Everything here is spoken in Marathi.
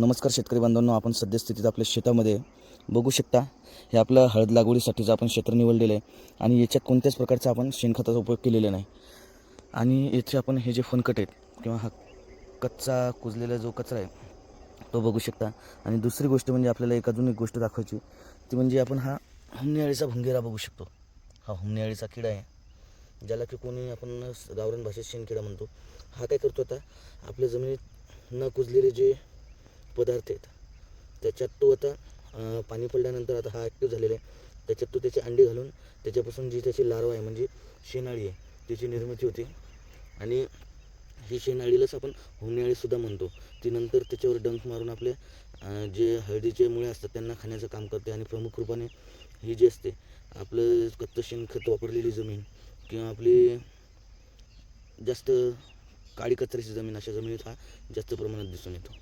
नमस्कार शेतकरी बांधवांनो, आपण सद्यस्थितीत आपल्या शेतामध्ये बघू शकता. हे आपलं हळद लागवडीसाठीचं आपण क्षेत्र निवडलेलं आहे आणि याच्यात कोणत्याच प्रकारचा आपण शेणखताचा उपयोग केलेला नाही. आणि याचे आपण हे जे फनकट आहेत किंवा हा कच्चा कुजलेला जो कचरा आहे तो बघू शकता. आणि दुसरी गोष्ट म्हणजे आपल्याला अजून एक गोष्ट दाखवायची, ती म्हणजे आपण हा हुमणी भुंगेरा बघू शकतो. हा हुमणी किडा आहे, ज्याला की कोणी आपण गावरान भाषेत शेणकिडा म्हणतो. हा काय करतो, आता आपल्या जमिनीत न कुजलेले जे पदार्थ आहेत त्याच्यात तो आता पाणी पडल्यानंतर आता हा ॲक्टिव्ह झालेला आहे. त्याच्यात तो त्याचे अंडे घालून त्याच्यापासून जी त्याची लार्वा आहे म्हणजे शेणाळी आहे त्याची निर्मिती होते. आणि ही शेणाळीलाच आपण हुमणी म्हणतो. ती नंतर त्याच्यावर डंक मारून आपले जे हळदीचे मुळे असतात त्यांना खाण्याचं काम करते. आणि प्रमुख रूपाने ही जी असते आपलं कच्चं शेणखत वापरलेली जमीन किंवा आपली जास्त काळी कचऱ्याची जमीन, अशा जमिनीत हा जास्त प्रमाणात दिसून येतो.